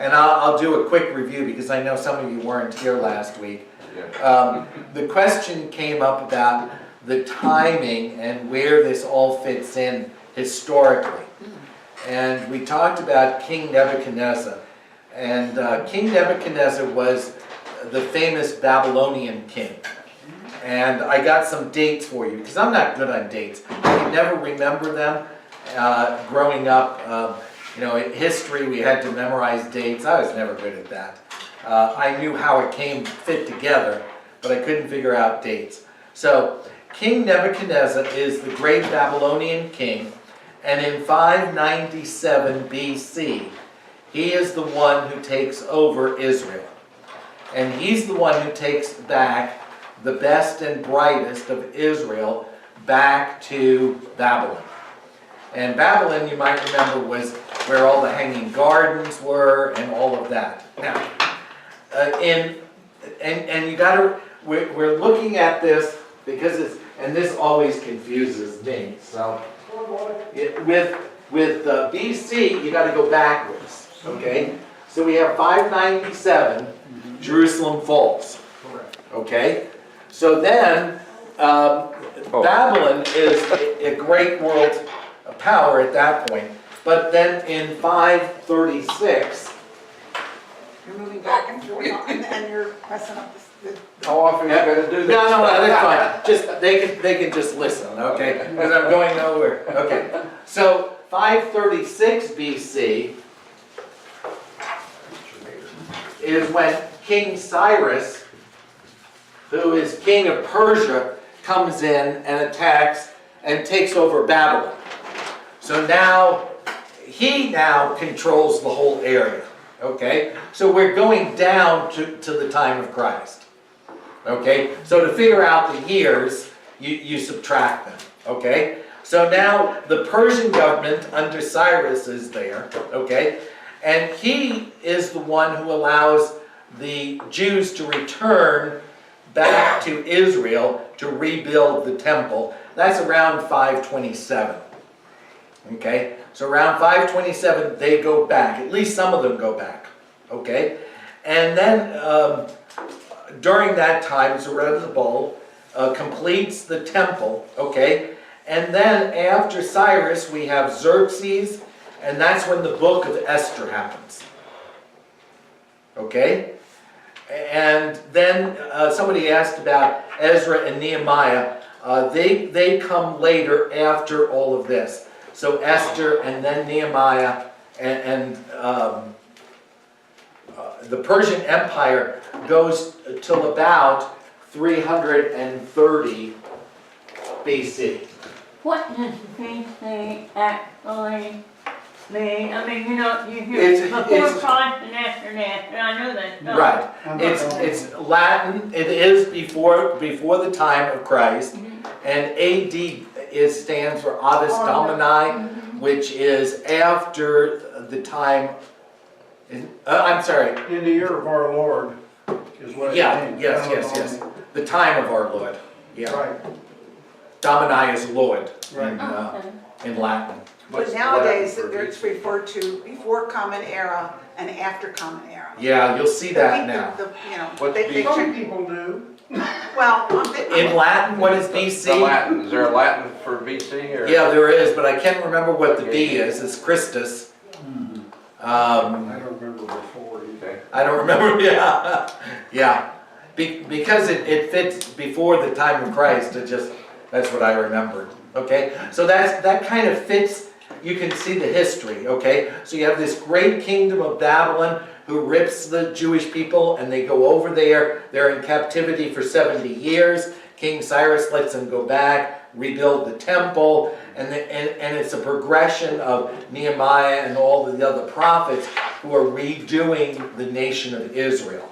And I'll do a quick review because I know some of you weren't here last week. The question came up about the timing and where this all fits in historically. And we talked about King Nebuchadnezzar. And King Nebuchadnezzar was the famous Babylonian king. And I got some dates for you, because I'm not good on dates. I can never remember them. Growing up, in history we had to memorize dates. I was never good at that. I knew how it fit together, but I couldn't figure out dates. So King Nebuchadnezzar is the great Babylonian king, and in 597 BC, he is the one who takes over Israel. And he's the one who takes back the best and brightest of Israel back to Babylon. And Babylon, you might remember, was where all the hanging gardens were and all of that. Now, we're looking at this because and this always confuses me. So, with BC, you got to go backwards. Okay, so we have 597, Jerusalem falls. Okay, so then Babylon is a great world power at that point. But then in 536, You're moving back and forth, and you're pressing up the... How often are you going to do this? no, that's fine. Just they can just listen, okay? Because I'm going nowhere. Okay. So 536 BC is when King Cyrus, who is king of Persia, comes in and attacks and takes over Babylon. So now, he controls the whole area, okay? So we're going down to the time of Christ, okay? So to figure out the years, you subtract them, okay? So now the Persian government under Cyrus is there, okay? And he is the one who allows the Jews to return back to Israel to rebuild the temple. That's around 527. Okay, so around 527 they go back. At least some of them go back. Okay, and then during that time, Zerubbabel completes the temple. Okay, and then after Cyrus we have Xerxes, and that's when the book of Esther happens. Okay, and then somebody asked about Ezra and Nehemiah. They come later after all of this. So Esther and then Nehemiah and the Persian Empire goes till about 330 BC. What does BC actually mean? I mean, you hear before Christ and after that, and I know that. Right. It's Latin. It is before the time of Christ, and AD stands for Audis Domini, which is after the time. I'm sorry. In the year of our Lord is what it means. Yes. The time of our Lord. Yeah. Right. Domini is Lord Right. in Latin. But nowadays, it's referred to before Common Era and after Common Era. Yeah, you'll see that now. What some people do. Well, In Latin, what is BC? The Latin. Is there a Latin for BC? Or? Yeah, there is, but I can't remember what the B is. It's Christus. I don't remember before either. I don't remember. Yeah. Because it fits before the time of Christ. That's what I remembered. Okay, so that kind of fits. You can see the history. Okay, so you have this great kingdom of Babylon who rips the Jewish people, and they go over there. They're in captivity for 70 years. King Cyrus lets them go back, rebuild the temple, and it's a progression of Nehemiah and all the other prophets who are redoing the nation of Israel.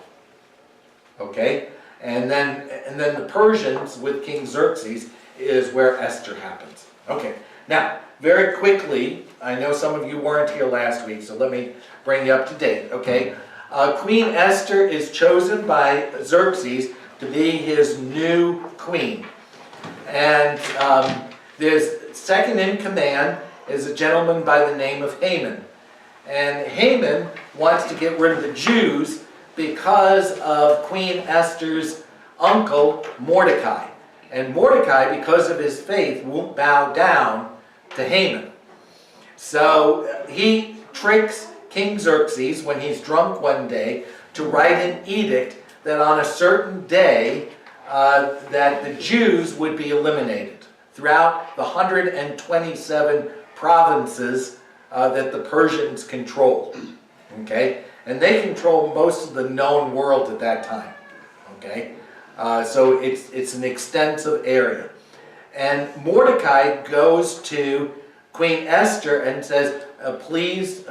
Okay, and then the Persians with King Xerxes is where Esther happens. Okay, now very quickly, I know some of you weren't here last week, so let me bring you up to date. Okay, Queen Esther is chosen by Xerxes to be his new queen, and there's second in command is a gentleman by the name of Haman, And Haman wants to get rid of the Jews because of Queen Esther's uncle, Mordecai. And Mordecai, because of his faith, won't bow down to Haman. So he tricks King Xerxes when he's drunk one day to write an edict that on a certain day that the Jews would be eliminated throughout the 127 provinces that the Persians controlled. Okay? And they control most of the known world at that time. Okay? So it's an extensive area. And Mordecai goes to Queen Esther and says, please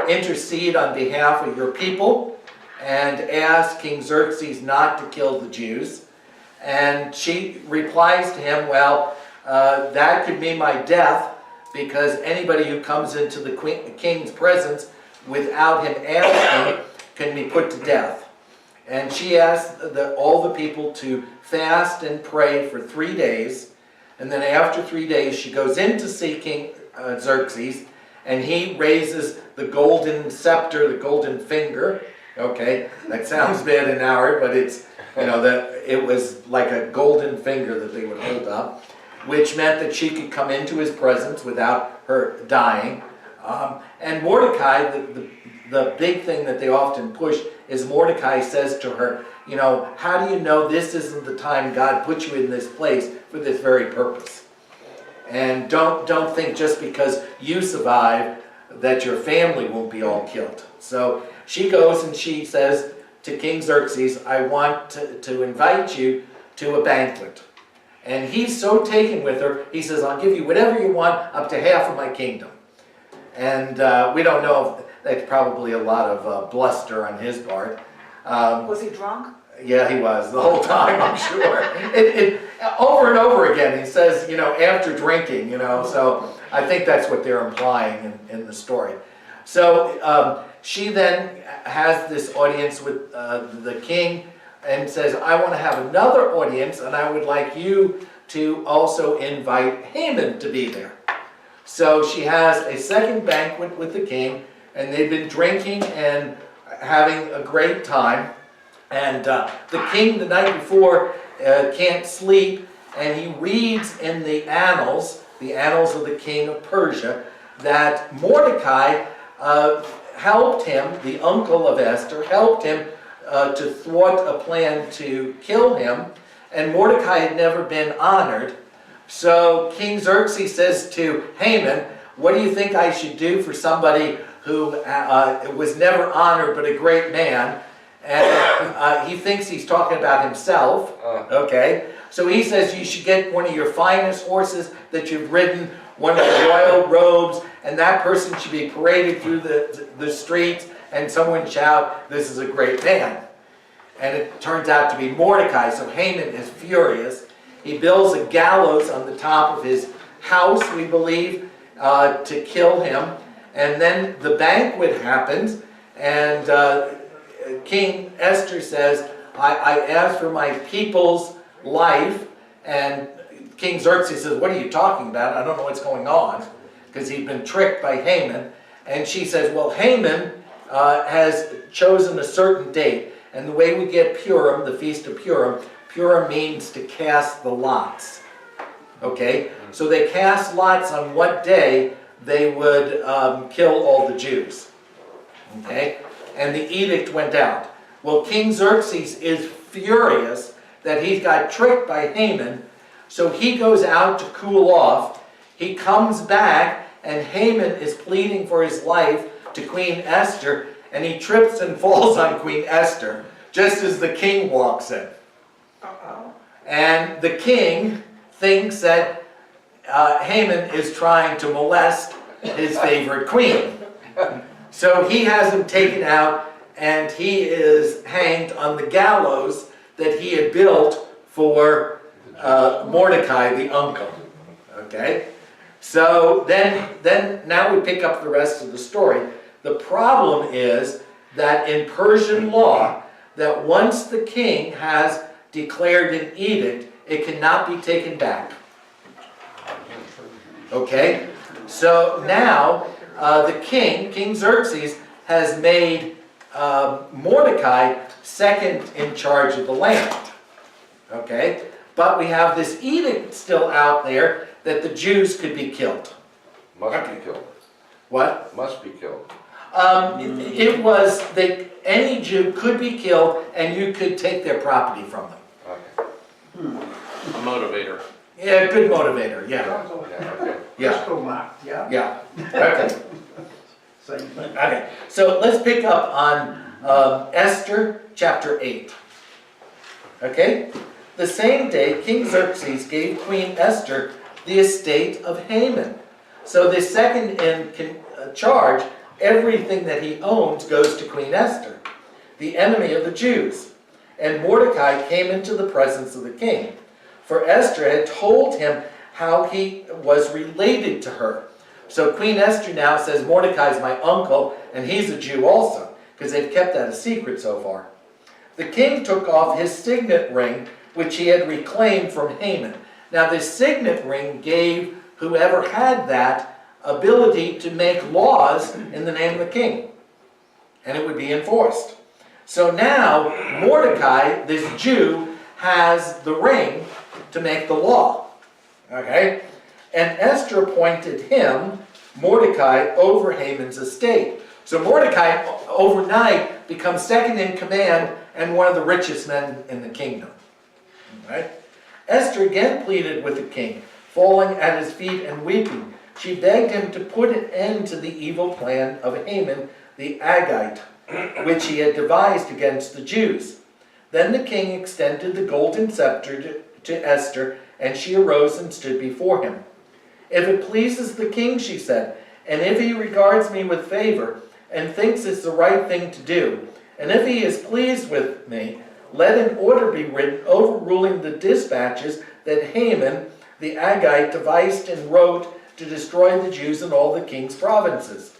intercede on behalf of your people and ask King Xerxes not to kill the Jews. And she replies to him, well, that could mean my death, because anybody who comes into the king's presence without him asking can be put to death. And she asked all the people to fast and pray for 3 days. And then after 3 days, she goes in to see King Xerxes, and he raises the golden scepter, the golden finger. Okay, that sounds bad in our, but it's, it was like a golden finger that they would hold up, which meant that she could come into his presence without her dying. And Mordecai, the big thing that they often push is Mordecai says to her, how do you know this isn't the time God put you in this place for this very purpose? And don't think just because you survive that your family won't be all killed. So she goes and she says to King Xerxes, I want to invite you to a banquet. And he's so taken with her, he says, I'll give you whatever you want, up to half of my kingdom. And we don't know if that's probably a lot of bluster on his part. Was he drunk? Yeah, he was the whole time, I'm sure. Over and over again, he says, after drinking, so I think that's what they're implying in the story. So she then has this audience with the king and says, I want to have another audience, and I would like you to also invite Haman to be there. So she has a second banquet with the king, and they've been drinking and having a great time. And the king the night before can't sleep, and he reads in the annals of the king of Persia, that Mordecai helped him, the uncle of Esther, helped him to thwart a plan to kill him, and Mordecai had never been honored. So King Xerxes says to Haman, what do you think I should do for somebody who was never honored but a great man? And he thinks he's talking about himself, okay? So he says you should get one of your finest horses that you've ridden, one of the royal robes, and that person should be paraded through the streets, and someone shout, this is a great man. And it turns out to be Mordecai, so Haman is furious. He builds a gallows on the top of his house, we believe, to kill him. And then the banquet happens, and King Esther says, I asked for my people's life, and King Xerxes says, what are you talking about? I don't know what's going on, because he'd been tricked by Haman. And she says, well, Haman has chosen a certain date, and the way we get Purim, the Feast of Purim, Purim means to cast the lots. Okay? So they cast lots on what day they would kill all the Jews. Okay? And the edict went out. Well, King Xerxes is furious that he's got tricked by Haman, so he goes out to cool off. He comes back, and Haman is pleading for his life to Queen Esther, and he trips and falls on Queen Esther, just as the king walks in. Uh-oh. And the king thinks that Haman is trying to molest his favorite queen. So he has him taken out, and he is hanged on the gallows that he had built for Mordecai, the uncle. Okay? So then now we pick up the rest of the story. The problem is that in Persian law, that once the king has declared an edict, it cannot be taken back. Okay? So now King Xerxes, has made Mordecai second in charge of the land. Okay? But we have this edict still out there that the Jews could be killed. Must be killed. What? Must be killed. It was that any Jew could be killed and you could take their property from them. Okay. A motivator. Yeah, good motivator, yeah. Yeah, okay. Yeah, Crystal map, yeah, yeah. Okay. same thing. Okay, so let's pick up on Esther chapter 8. Okay? The same day, King Xerxes gave Queen Esther the estate of Haman. So the second in charge, everything that he owns goes to Queen Esther, the enemy of the Jews. And Mordecai came into the presence of the king, for Esther had told him how he was related to her. So Queen Esther now says, Mordecai's my uncle, and he's a Jew also, because they've kept that a secret so far. The king took off his signet ring, which he had reclaimed from Haman. Now this signet ring gave whoever had that ability to make laws in the name of the king, and it would be enforced. So now Mordecai, this Jew, has the ring to make the law. Okay? And Esther appointed him, Mordecai, over Haman's estate. So Mordecai overnight becomes second in command and one of the richest men in the kingdom. Right? Esther again pleaded with the king, falling at his feet and weeping. She begged him to put an end to the evil plan of Haman the Agagite, which he had devised against the Jews. Then the king extended the golden scepter to Esther, and she arose and stood before him. If it pleases the king, she said, and if he regards me with favor, and thinks it's the right thing to do, and if he is pleased with me, let an order be written overruling the dispatches that Haman the Agagite devised and wrote to destroy the Jews in all the king's provinces.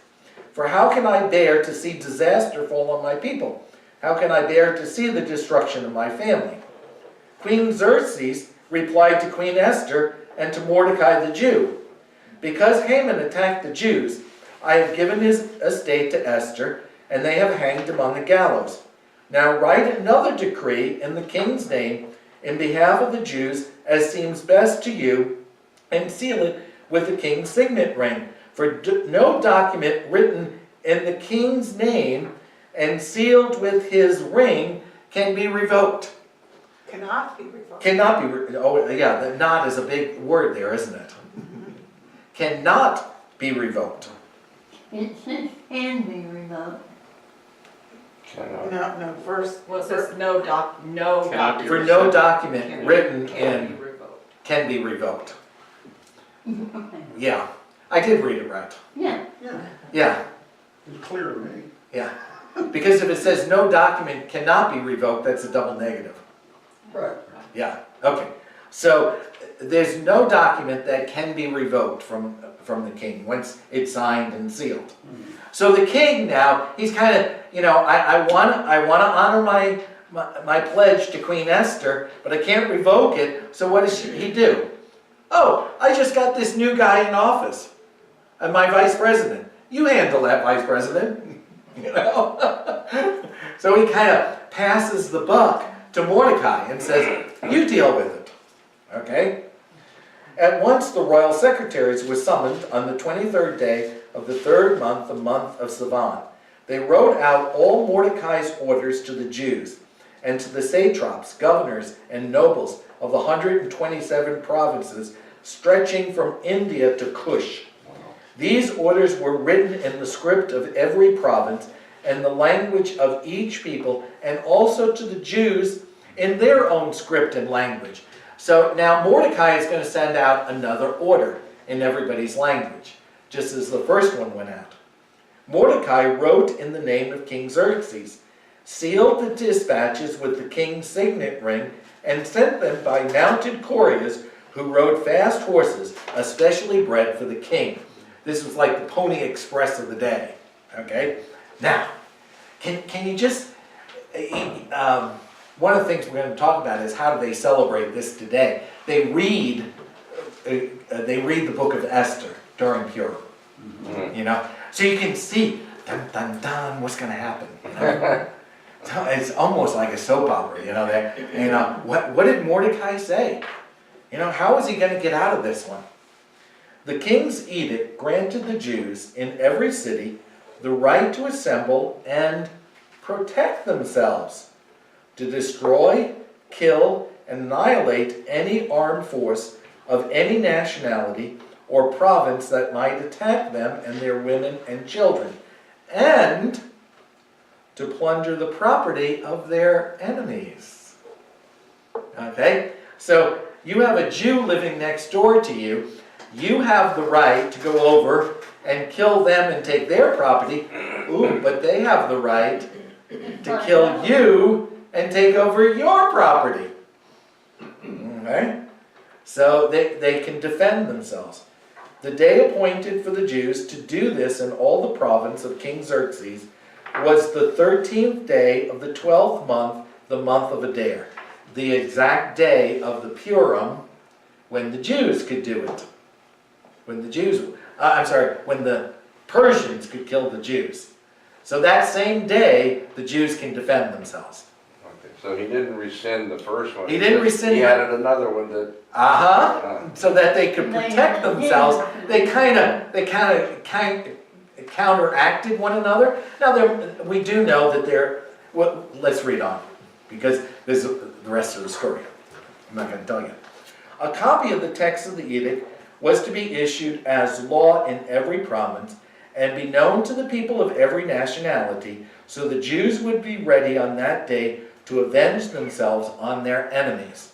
For how can I bear to see disaster fall on my people? How can I bear to see the destruction of my family? Queen Xerxes replied to Queen Esther and to Mordecai the Jew, because Haman attacked the Jews, I have given his estate to Esther, and they have hanged him on the gallows. Now write another decree in the king's name in behalf of the Jews as seems best to you, and seal it with the king's signet ring. For no document written in the king's name and sealed with his ring can be revoked. Cannot be revoked. Cannot be, oh yeah, the not is a big word there, isn't it? Cannot be revoked. It says can be revoked. Cannot. No, first, Well, it says no Cannot be For no document written in can be revoked. Yeah, I did read it right. Yeah, Yeah, Yeah, it's clear to me. yeah. Because if it says no document cannot be revoked, that's a double negative. Right. Yeah, okay. So there's no document that can be revoked from the king once it's signed and sealed. So the king now, he's kind of, I want to honor my pledge to Queen Esther, but I can't revoke it, so what does he do? Oh, I just got this new guy in office, my vice president. You handle that, vice president. So he kind of passes the buck to Mordecai and says, you deal with it. Okay? At once the royal secretaries were summoned on the 23rd day of the 3rd month, the month of Sivan. They wrote out all Mordecai's orders to the Jews and to the satraps, governors, and nobles of the 127 provinces stretching from India to Cush. These orders were written in the script of every province and the language of each people, and also to the Jews in their own script and language. So now Mordecai is going to send out another order in everybody's language, just as the first one went out. Mordecai wrote in the name of King Xerxes, sealed the dispatches with the king's signet ring, and sent them by mounted couriers who rode fast horses, especially bred for the king. This was like the Pony Express of the day. Okay? Now, can you just... one of the things we're going to talk about is how do they celebrate this today. They read the book of Esther during Purim. So you can see, dun dun dun, what's gonna happen, you know? So it's almost like a soap opera, you know, what did Mordecai say? You know, how is he gonna get out of this one? The king's edict granted the Jews in every city the right to assemble and protect themselves, to destroy, kill, and annihilate any armed force of any nationality or province that might attack them and their women and children, and to plunder the property of their enemies. Okay? So you have a Jew living next door to you. You have the right to go over and kill them and take their property. Ooh, but they have the right to kill you and take over your property. Okay? So they can defend themselves. The day appointed for the Jews to do this in all the province of King Xerxes was the 13th day of the 12th month, the month of Adar, the exact day of the Purim when the Jews could do it. When the Persians could kill the Jews. So that same day, the Jews can defend themselves. Okay, so he didn't rescind the first one. He didn't rescind He it. added another one that, So that they could protect themselves. They kind of counteracted one another. Now we do know that well, let's read on, because this is the rest of the story. I'm not going to tell you. A copy of the text of the edict was to be issued as law in every province and be known to the people of every nationality, so the Jews would be ready on that day to avenge themselves on their enemies.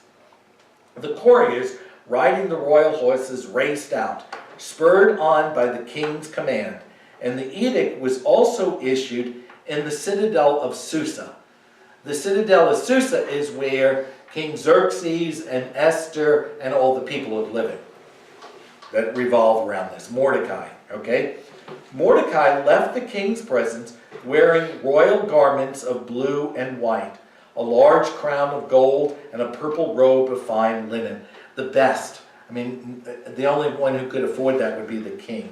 The couriers, riding the royal horses, raced out, spurred on by the king's command, and the edict was also issued in the citadel of Susa. The citadel of Susa is where King Xerxes and Esther and all the people are living that revolve around this. Mordecai, okay? Mordecai left the king's presence wearing royal garments of blue and white, a large crown of gold, and a purple robe of fine linen, the best. I mean, the only one who could afford that would be the king.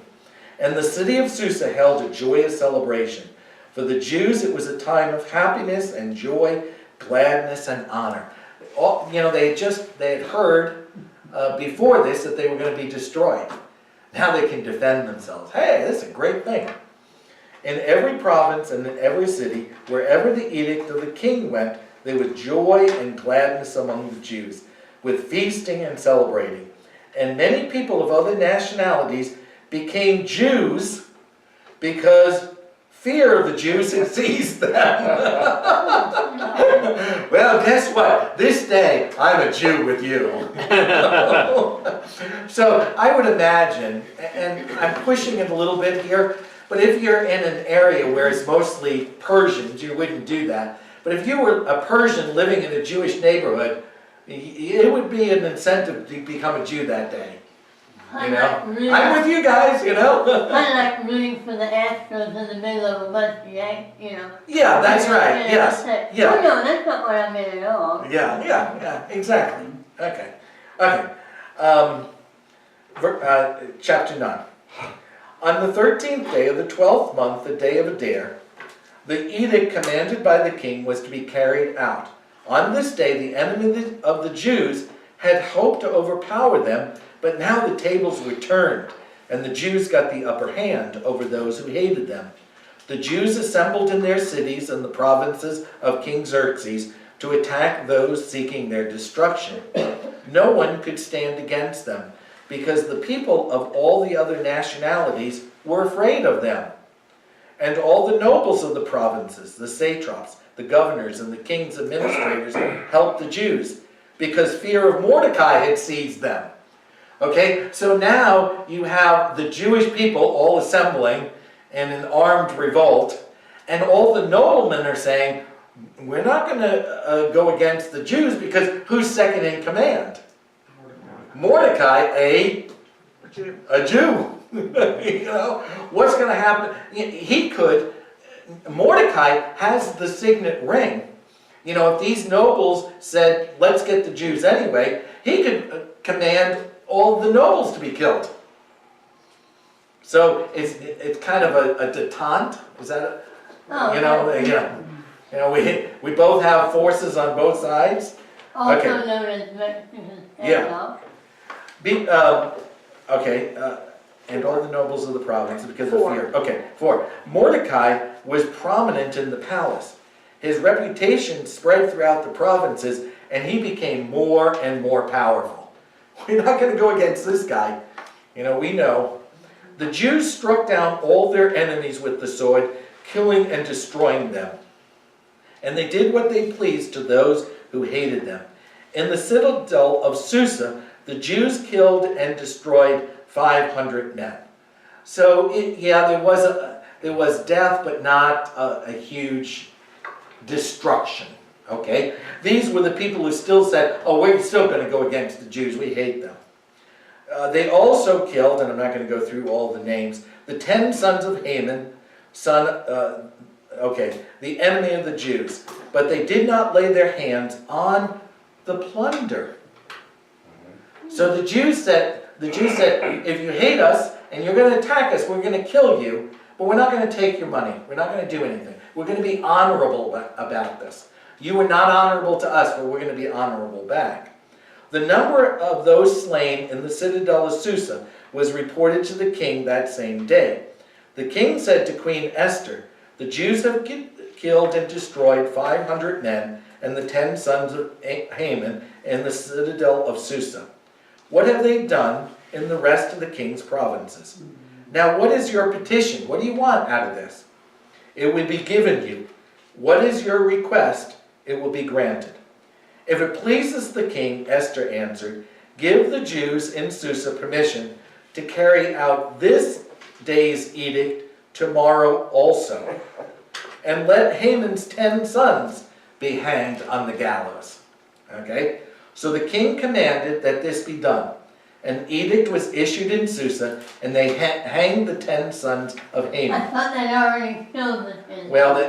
And the city of Susa held a joyous celebration. For the Jews, it was a time of happiness and joy, gladness and honor. They had heard before this that they were going to be destroyed. Now they can defend themselves. Hey, this is a great thing. In every province and in every city, wherever the edict of the king went, there was joy and gladness among the Jews, with feasting and celebrating. And many people of other nationalities became Jews because fear of the Jews had seized them. Well, guess what? This day, I'm a Jew with you. So I would imagine, and I'm pushing it a little bit here, but if you're in an area where it's mostly Persians, you wouldn't do that. But if you were a Persian living in a Jewish neighborhood, it would be an incentive to become a Jew that day. You know, I'm with you guys, you know. Kind of like rooting for the Astros in the middle of a bunch of Yankees, you know. Yeah, that's right, yes. Yeah. Oh, no, that's not what I meant at all. Yeah, exactly. Okay. Chapter 9. On the 13th day of the 12th month, the day of Adar, the edict commanded by the king was to be carried out. On this day, the enemy of the Jews had hoped to overpower them, but now the tables were turned, and the Jews got the upper hand over those who hated them. The Jews assembled in their cities and the provinces of King Xerxes to attack those seeking their destruction. No one could stand against them, because the people of all the other nationalities were afraid of them. And all the nobles of the provinces, the satraps, the governors, and the king's administrators helped the Jews, because fear of Mordecai had seized them. Okay, so now you have the Jewish people all assembling in an armed revolt, and all the noblemen are saying, we're not going to go against the Jews, because who's second in command? Mordecai, a Jew. You know, what's going to happen? Mordecai has the signet ring. You know, if these nobles said, let's get the Jews anyway, he could command all the nobles to be killed. So it's kind of a detente, is that, Oh, you know, we both have forces on both sides. Also okay. known as Mexican Yeah. Okay, and all the nobles of the province because of fear. Okay, 4. Mordecai was prominent in the palace. His reputation spread throughout the provinces, and he became more and more powerful. We're not going to go against this guy. You know, we know. The Jews struck down all their enemies with the sword, killing and destroying them. And they did what they pleased to those who hated them. In the citadel of Susa, the Jews killed and destroyed 500 men. So, there was death, but not a huge destruction. Okay? These were the people who still said, oh, we're still going to go against the Jews, we hate them. They also killed, and I'm not going to go through all the names, the 10 sons of Haman, the enemy of the Jews. But they did not lay their hands on the plunder. So the Jews said, if you hate us and you're going to attack us, we're going to kill you, but we're not going to take your money. We're not going to do anything. We're going to be honorable about this. You were not honorable to us, but we're going to be honorable back. The number of those slain in the citadel of Susa was reported to the king that same day. The king said to Queen Esther, the Jews have killed and destroyed 500 men and the 10 sons of Haman in the citadel of Susa. What have they done in the rest of the king's provinces? Now what is your petition? What do you want out of this? It will be given you. What is your request? It will be granted. If it pleases the king, Esther answered, give the Jews in Susa permission to carry out this day's edict tomorrow also. And let Haman's 10 sons be hanged on the gallows. Okay? So the king commanded that this be done. An edict was issued in Susa, and they hanged the 10 sons of I Haman. thought they'd already killed the 10. Well,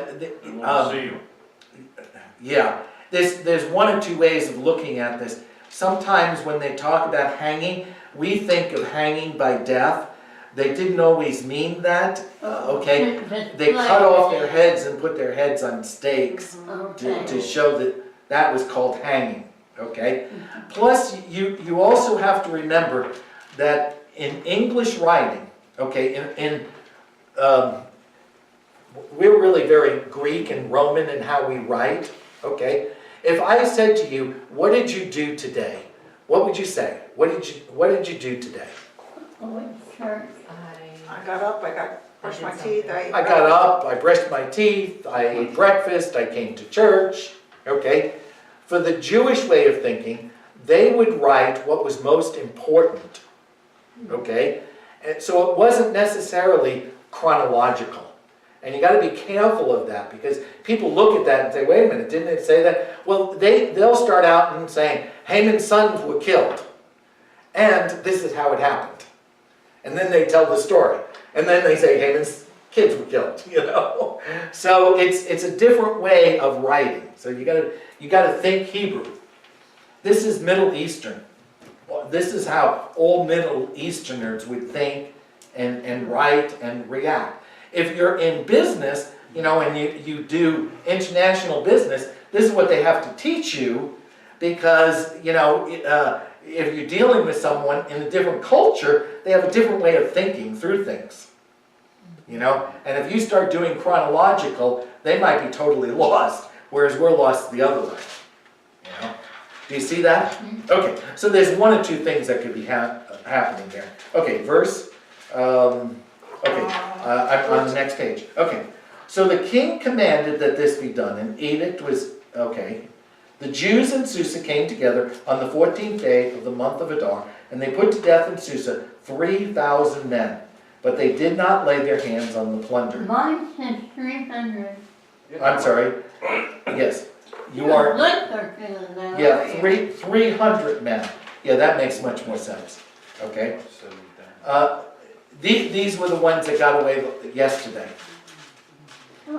yeah. There's one or two ways of looking at this. Sometimes when they talk about hanging, we think of hanging by death. They didn't always mean that, okay? They cut off their heads and put their heads on stakes to show that that was called hanging, okay? Plus, you also have to remember that in English writing, okay, we're really very Greek and Roman in how we write, okay? If I said to you, what did you do today? What would you say? What did you do today? I got up, brushed my teeth, I got up, I brushed my teeth, I ate breakfast, I came to church, okay? For the Jewish way of thinking, they would write what was most important, okay? And so it wasn't necessarily chronological. And you got to be careful of that because people look at that and say, wait a minute, didn't it say that? Well, they'll start out and saying, Haman's sons were killed. And this is how it happened. And then they tell the story. And then they say Haman's kids were killed, you know. So it's a different way of writing. So you got to think Hebrew. This is Middle Eastern. This is how all Middle Easterners would think and write and react. If you're in business, you know, and you do international business, this is what they have to teach you because, you know, if you're dealing with someone in a different culture, they have a different way of thinking through things, you know. And if you start doing chronological, they might be totally lost, whereas we're lost the other way, you know. Do you see that? Okay, so there's one or two things that could be happening there. Okay, verse... I'm on the next page. Okay, so the king commanded that this be done. An edict was, okay. The Jews in Susa came together on the 14th day of the month of Adar, and they put to death in Susa 3,000 men. But they did not lay their hands on the plunder. Mine says 300. I'm sorry. Yes, you are. Yeah, 300 men. Yeah, that makes much more sense. Okay. These were the ones that got away yesterday.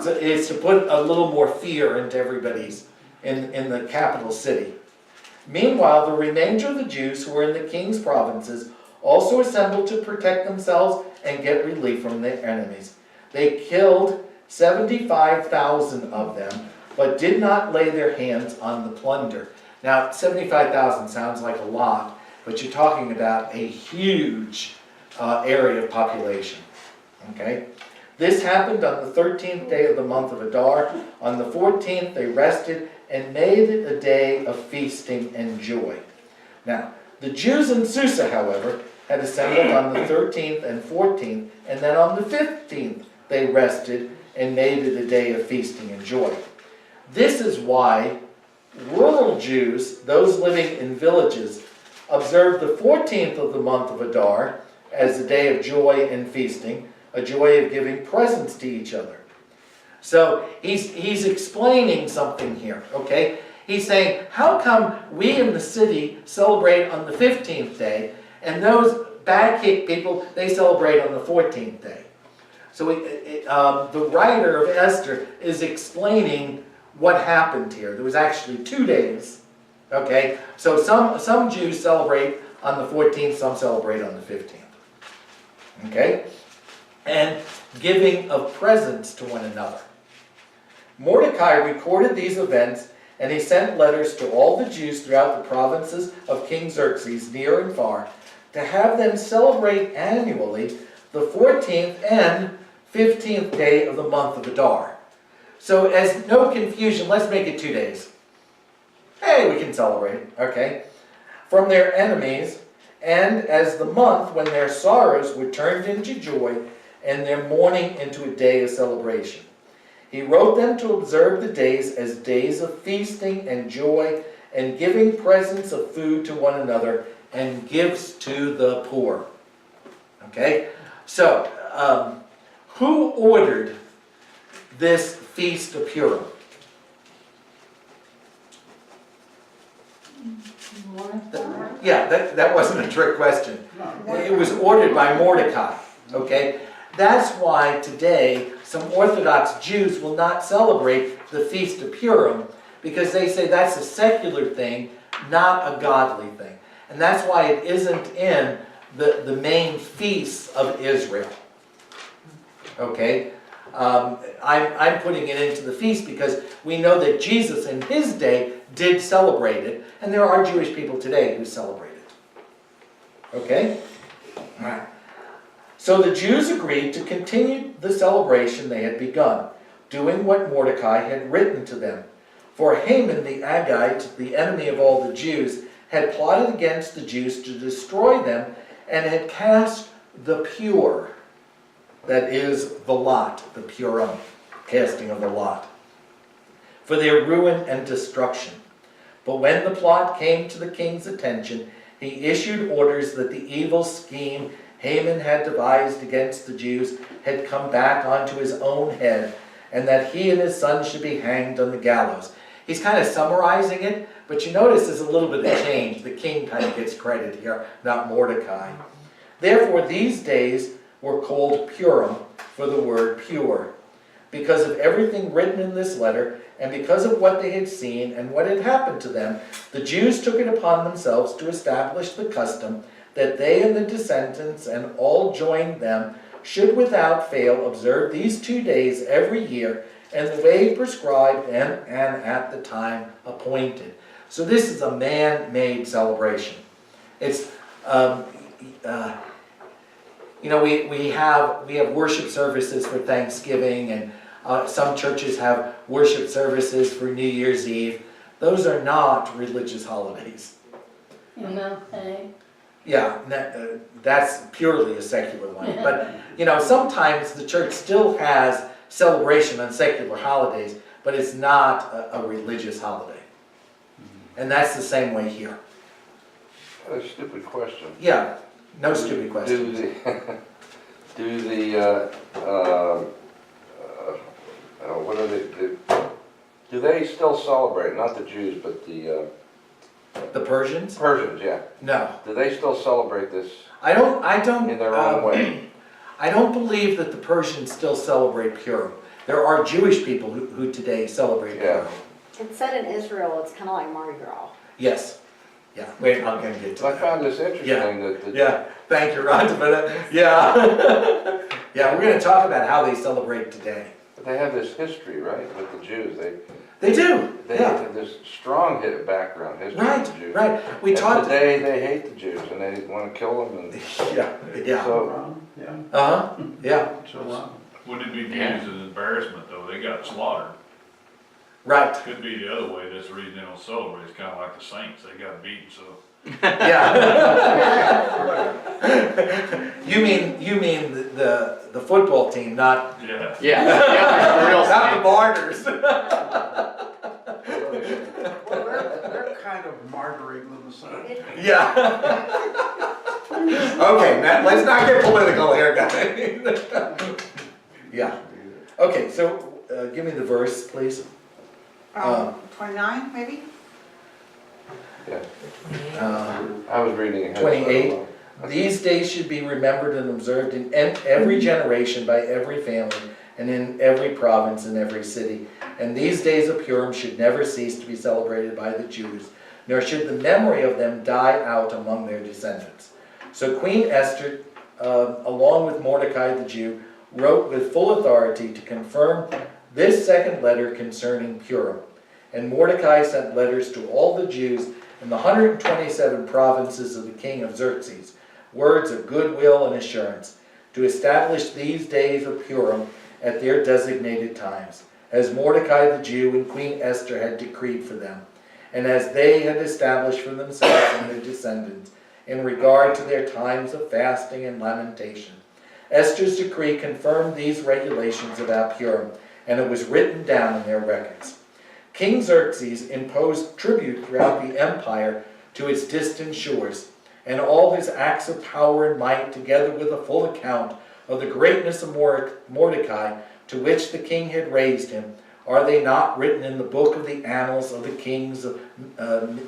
So it's to put a little more fear into everybody's, in the capital city. Meanwhile, the remainder of the Jews who were in the king's provinces also assembled to protect themselves and get relief from their enemies. They killed 75,000 of them, but did not lay their hands on the plunder. Now, 75,000 sounds like a lot, but you're talking about a huge area of population, okay? This happened on the 13th day of the month of Adar. On the 14th, they rested and made it a day of feasting and joy. Now, the Jews in Susa, however, had assembled on the 13th and 14th, and then on the 15th, they rested and made it a day of feasting and joy. This is why rural Jews, those living in villages, observe the 14th of the month of Adar as a day of joy and feasting, a joy of giving presents to each other. So he's explaining something here, okay? He's saying, how come we in the city celebrate on the 15th day, and those bad kick people, they celebrate on the 14th day? So the writer of Esther is explaining what happened here. There was actually 2 days, okay? So some Jews celebrate on the 14th, some celebrate on the 15th, okay? And giving of presents to one another. Mordecai recorded these events, and he sent letters to all the Jews throughout the provinces of King Xerxes, near and far, to have them celebrate annually the 14th and 15th day of the month of Adar. So as no confusion, let's make it 2 days. Hey, we can celebrate, okay? From their enemies, and as the month when their sorrows were turned into joy, and their mourning into a day of celebration. He wrote them to observe the days as days of feasting and joy, and giving presents of food to one another, and gifts to the poor. Okay? So, who ordered this Feast of Purim? Yeah, that wasn't a trick question. It was ordered by Mordecai. Okay? That's why today some Orthodox Jews will not celebrate the Feast of Purim, because they say that's a secular thing, not a godly thing. And that's why it isn't in the main feasts of Israel. Okay? I'm putting it into the feast because we know that Jesus in his day did celebrate it, and there are Jewish people today who celebrate it. Okay? All right. So the Jews agreed to continue the celebration they had begun, doing what Mordecai had written to them. For Haman the Agagite, the enemy of all the Jews, had plotted against the Jews to destroy them, and had cast the pure, that is, the lot, the Purim, casting of the lot, for their ruin and destruction. But when the plot came to the king's attention, he issued orders that the evil scheme Haman had devised against the Jews had come back onto his own head, and that he and his son should be hanged on the gallows. He's kind of summarizing it, but you notice there's a little bit of change. The king kind of gets credit here, not Mordecai. Therefore, these days were called Purim, for the word pure, because of everything written in this letter, and because of what they had seen and what had happened to them. The Jews took it upon themselves to establish the custom that they and the descendants and all joined them should without fail observe these 2 days every year, and the way prescribed and at the time appointed. So this is a man-made celebration. It's, we have worship services for Thanksgiving, and some churches have worship services for New Year's Eve. Those are not religious holidays. MLK. Yeah, that's purely a secular one. But, sometimes the church still has celebration on secular holidays, but it's not a religious holiday. And that's the same way here. A stupid question. Yeah, no stupid questions. Do they still celebrate, not the Jews, but the The Persians? Persians, yeah. No. Do they still celebrate this I don't. in their own way? I don't believe that the Persians still celebrate Purim. There are Jewish people who today celebrate Purim. It's said in Israel, it's kind of like Mardi Gras. Yes. Yeah, wait, I'm gonna get to I that. found this interesting that the Yeah, thank you, Ron, for that. Yeah. Yeah, we're gonna talk about how they celebrate today. they have this history, right, with the Jews. They do, They yeah. have this strong background history Right, of the Jews. right. We And talked. today they hate the Jews and they want to kill them. And Yeah, yeah. so Yeah, Uh-huh, yeah, so, Wouldn't it be viewed Yeah. as an embarrassment though? They got slaughtered. right, Could be the other way. That's the reason they don't celebrate. It's kind of like the Saints. They got beaten, so. yeah. You mean the football team, not, Yeah. Yeah, real not the snakes. martyrs. well, they're kind of martyring themselves. Yeah. Okay, Matt, let's not get political here, guys. Yeah, okay, so, give me the verse, please. 29, maybe? yeah, Uh, I was reading ahead. 28. These days should be remembered and observed in every generation by every family and in every province and every city. And these days of Purim should never cease to be celebrated by the Jews, nor should the memory of them die out among their descendants. So Queen Esther, along with Mordecai the Jew, wrote with full authority to confirm this second letter concerning Purim. And Mordecai sent letters to all the Jews in the 127 provinces of the king of Xerxes, words of goodwill and assurance, to establish these days of Purim at their designated times, as Mordecai the Jew and Queen Esther had decreed for them, and as they had established for themselves and their descendants, in regard to their times of fasting and lamentation. Esther's decree confirmed these regulations about Purim, and it was written down in their records. King Xerxes imposed tribute throughout the empire to its distant shores, and all his acts of power and might, together with a full account of the greatness of Mordecai, to which the king had raised him, are they not written in the book of the annals of the kings of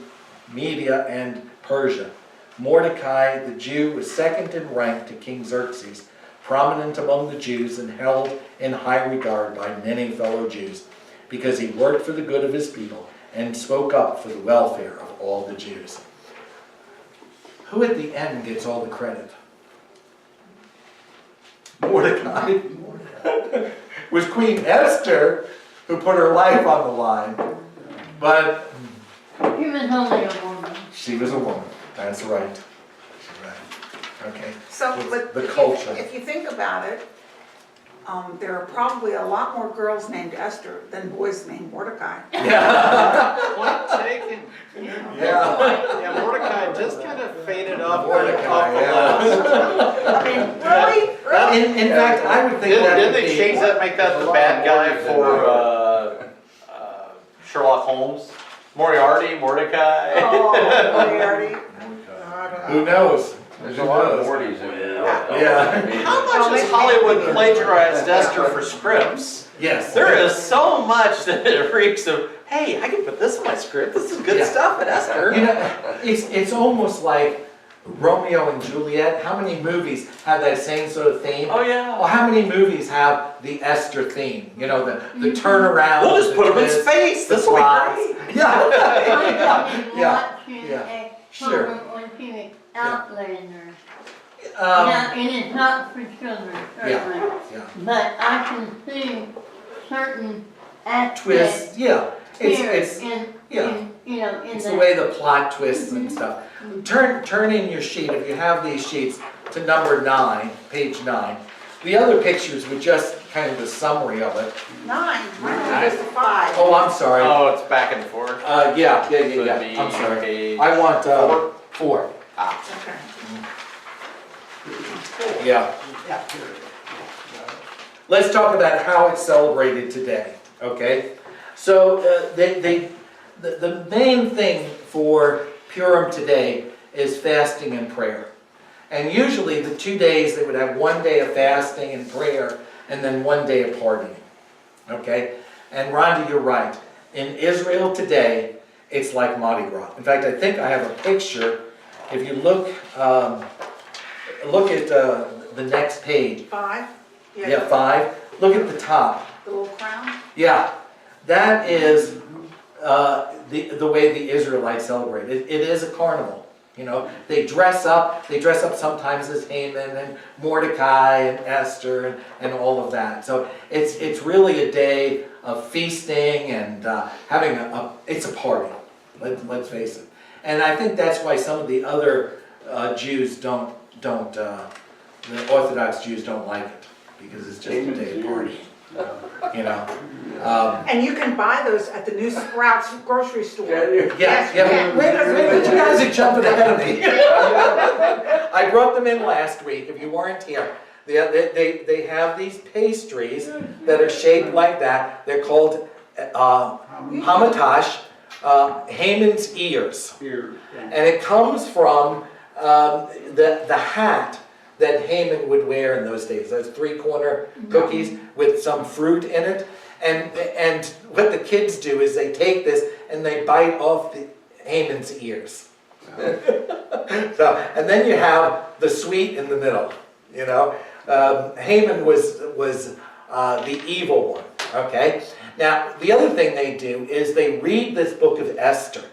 Media and Persia? Mordecai the Jew was second in rank to King Xerxes, prominent among the Jews and held in high regard by many fellow Jews, because he worked for the good of his people and spoke up for the welfare of all the Jews. Who at the end gets all the credit? Mordecai. It was Queen Esther who put her life on the line, but He was only a woman. she was a woman. That's right. She's right. Okay. So, With but the if you- culture. if you think about it, there are probably a lot more girls named Esther than boys named Mordecai. Point taken. Yeah. Yeah, Mordecai just kind of faded off Mordecai, the yeah. list. I mean, really? Really? In fact, I would think that Didn't would they be. change that, make that the bad guy for Sherlock Holmes? Moriarty, Mordecai? Oh, Moriarty. Who knows? There's a Who lot of knows? Mortys in there. Yeah. How much has Hollywood plagiarized Esther for scripts? Yes. There is so much that it reeks of, hey, I can put this in my script. This is good Yeah. stuff at Esther. You know, it's almost like Romeo and Juliet. How many movies have that same sort of theme? Oh, yeah. Well, how many movies have the Esther theme? You know, the turnaround. We'll just the put him in twist, space. the This will be plots. great. Yeah. I Yeah. watching Yeah. a Sure. program on TV, Outlander. Um, Now, it is not for children, certainly, yeah. but I can see certain aspects Twist. Yeah. here It's yeah. you know, in It's the the. way the plot twists and stuff. Turn in your sheet, if you have these sheets, to number 9, page 9. The other pictures were just kind of a summary of it. 9, mine was just a 5. Oh, I'm sorry. Oh, it's back and forth. Yeah. So it'd be I'm sorry. page I want 4. 4. Ah. Okay. Yeah. Yeah. Let's talk about how it's celebrated today, okay? So the main thing for Purim today is fasting and prayer. And usually the 2 days, they would have 1 day of fasting and prayer and then 1 day of partying, okay? And Rhonda, you're right. In Israel today, it's like Mardi Gras. In fact, I think I have a picture. If you look at the next page, 5? yeah, 5. Look at the top. The little crown? Yeah, that is the way the Israelites celebrate. It is a carnival. You know, they dress up sometimes as Haman and Mordecai and Esther and all of that. So it's really a day of feasting and having it's a party. Let's face it. And I think that's why some of the other Jews the Orthodox Jews don't like it, because it's just a day of party. You know. And you can buy those at the New Sprouts grocery store. Yeah. you Wait, can. you guys are jumping ahead of me. I brought them in last week, if you weren't here. They have these pastries that are shaped like that. They're called hamatash, Haman's ears. And it comes from the hat that Haman would wear in those days. Those 3-corner cookies with some fruit in it. And what the kids do is they take this and they bite off Haman's ears. And then you have the sweet in the middle. You know, Haman was the evil one. Okay. Now the other thing they do is they read this book of Esther,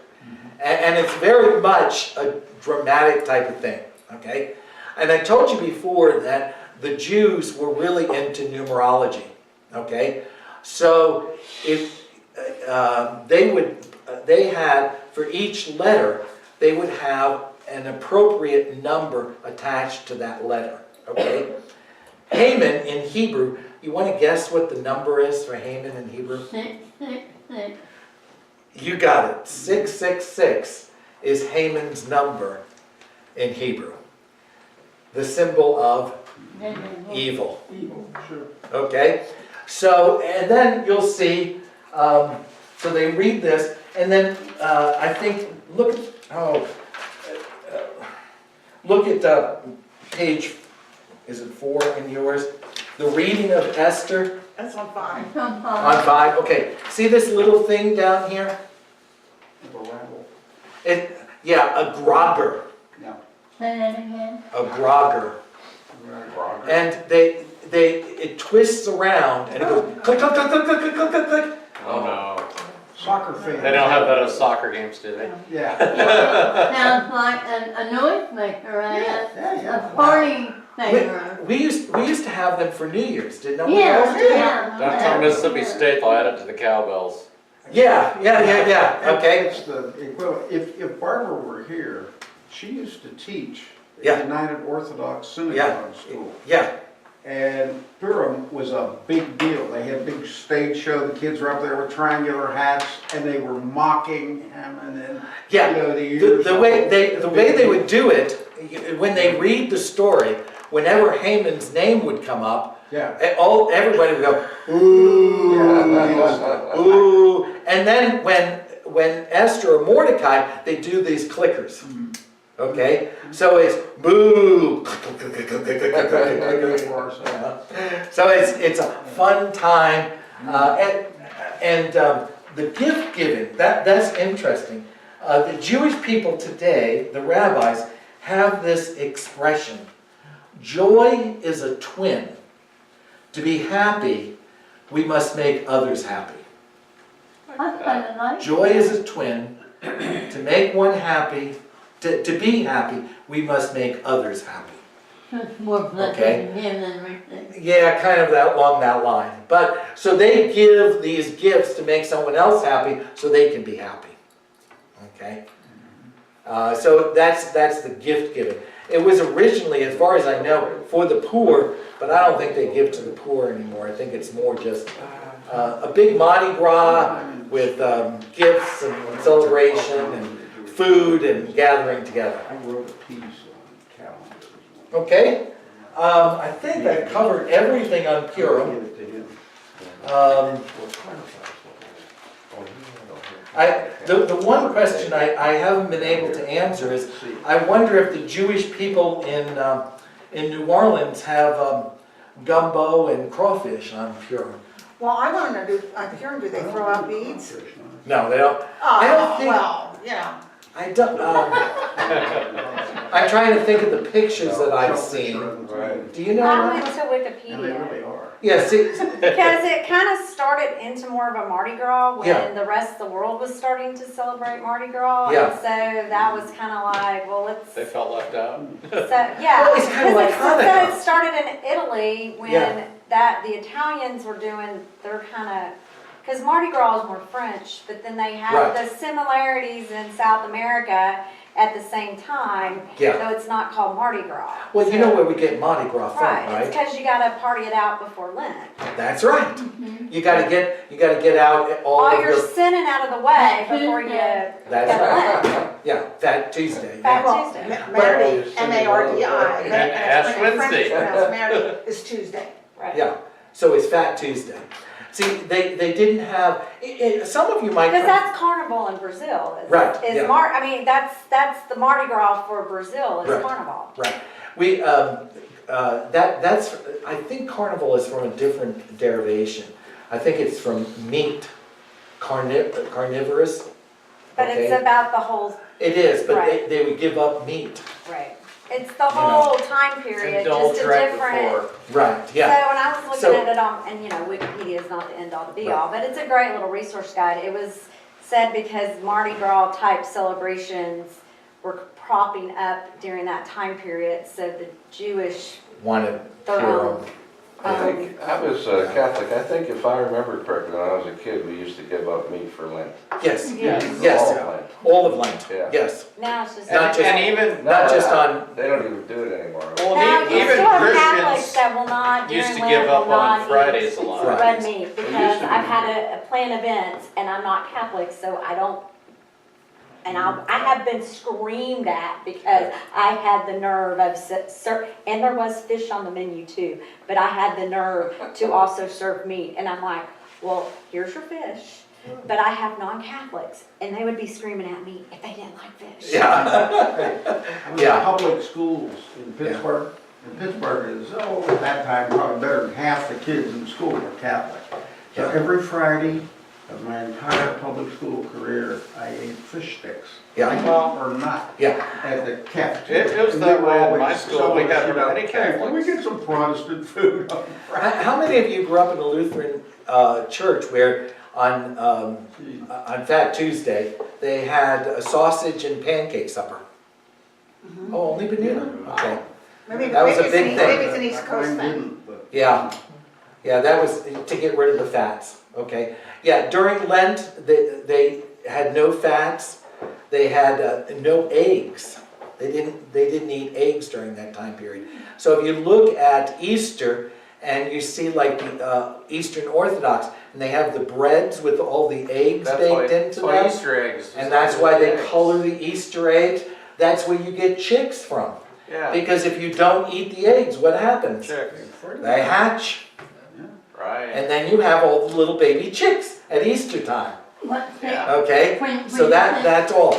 and it's very much a dramatic type of thing. Okay. And I told you before that the Jews were really into numerology. Okay. So if they had, for each letter, they would have an appropriate number attached to that letter, okay? Haman in Hebrew, you want to guess what the number is for Haman in Hebrew? 666. You got it. 666 is Haman's number in Hebrew. The symbol of evil. Evil, sure. Okay? So, and then you'll see, so they read this, and then I think, look at page, is it 4 in yours? The reading of Esther That's on 5. on 5. Okay, see this little thing down here? The rabble. A grogger. Yeah. Say that again. A grogger. And it twists around and it goes click, click, click, click, click, click, click, click. Oh no. Soccer fans. They don't have that at soccer games, do they? Yeah. Sounds like a noisemaker, Yeah. a party maker. We used to have them for New Year's, didn't no one Yeah, else do? Downtown Mississippi State, they'll add it to the cowbells. Yeah, okay. It's the equivalent. If Barbara were here, she used to teach Yeah. at United Orthodox Synagogue School. Yeah, And Purim was a big deal. They had a big stage show. The kids were up there with triangular hats, and they were mocking him. And then, yeah. you know, the ears. The way they would do it, when they read the story, whenever Haman's name would come up, Yeah. everybody would go, ooh, Yeah. ooh. And then when Esther or Mordecai, they do these clickers. Okay? So it's boo. So it's a fun time. And the gift giving, that's interesting. The Jewish people today, the rabbis, have this expression. Joy is a twin. To be happy, we must make others happy. I kind of like Joy is a twin. To make one happy, to be happy, we must make others happy. it's more blessed Okay. to him than receive. Yeah, kind of along that line. But, so they give these gifts to make someone else happy so they can be happy. Okay? So that's the gift giving. It was originally, as far as I know, for the poor, but I don't think they give to the poor anymore. I think it's more just a big Mardi Gras with gifts and celebration and food and gathering together. I wrote a piece on calendars. Okay? I think I covered everything on Purim. Give it to him. The one question I haven't been able to answer is, I wonder if the Jewish people in New Orleans have gumbo and crawfish on Purim. Well, I want to know, do they throw out beads? No, they don't. I don't think- Well, yeah. I don't, I'm trying to think of the pictures that I've seen. Right. Do you know? I Ron? went to And they Wikipedia. really are. Yeah, see, Because it kind of started into more of a Mardi Gras when Yeah. the rest of the world was starting to celebrate Mardi Gras. Yeah. And so that was kind of like, well, let's. They felt left out. So, yeah. Well, it's kinda like because Hanukkah. it started in Italy when Yeah. the Italians were doing their kind of, because Mardi Gras is more French, but then they had Right. the similarities in South America at the same time. Yeah. So it's not called Mardi Gras. well, you know where we get Mardi Gras from, Right, it's right? because you gotta party it out before Lent. That's right. You gotta get out all All of your your, sinning out of the way before you that's go to right. Lent. Yeah, Fat Tuesday. Fat yeah. Well, Tuesday. Mardi, M-A-R-D-I. And Ash Wednesday. Mardi is Tuesday. Right. Yeah, so it's Fat Tuesday. See, they didn't have, some of you might. Because that's Carnival in Brazil. Right, yeah. I mean, that's the Mardi Gras for Brazil is Right. Carnival. Right. We, that's, I think Carnival is from a different derivation. I think it's from meat, carnivorous. But it's Okay. about the whole, It is, but Right. they would give up meat. right. It's the whole time period, Indulge just a right different. before. Right, So yeah. when I was So- looking at it on, and you know, Wikipedia is not the end all to be all, but it's a great little resource guide. It was said because Mardi Gras type celebrations were propping up during that time period, so the Jewish, Wanted their hero. own. I was Catholic. I think if I remember correctly, when I was a kid, we used to give up meat for Lent. Yes, Yes. yes, All of Lent. all of Lent, Yeah. yes. Now it's just. Not just- And even, Not just on, They don't even do it anymore. well, Now, you even still have Catholics Christians that will not, used during to give Lent, up will on not Fridays a eat lot. red meat, because used to be. I've had a plan events, and I'm not Catholic, so I don't, and I have been screamed at because I had the nerve of, and there was fish on the menu too, but I had the nerve to also serve meat, and I'm like, well, here's your fish, but I have non-Catholics, and they would be screaming at me if they didn't like fish. yeah. I mean, Yeah. public schools in Pittsburgh, and Pittsburgh is, at that time, probably better than half the kids in school were Catholic. So Yeah. every Friday of my entire public school career, I ate fish sticks. Yeah. Like it or not, Yeah, at the cafeteria. It was And that we were way in my always- school. some We of us, got you know, many "Hey, can we Catholics." get some Protestant food on Friday?" how many of you grew up in a Lutheran church where on Fat Tuesday, they had a sausage and pancake supper? Oh, only Benita? Okay. Maybe That was a it's big an- thing. Maybe it's an East Coast Mine thing. didn't, but- Yeah, yeah, that was to get rid of the fats, okay? Yeah, during Lent, they had no fats, they had no eggs. They didn't eat eggs during that time period. So if you look at Easter and you see like the Eastern Orthodox, and they have the breads with all the eggs baked into them. Easter eggs. And that's why they color the Easter eggs. That's where you get chicks from. Yeah, Because if you don't eat the eggs, what happens? chicks, They hatch. right. And then you have all the little baby chicks at Easter time, What, Yeah. okay? when So you that's all.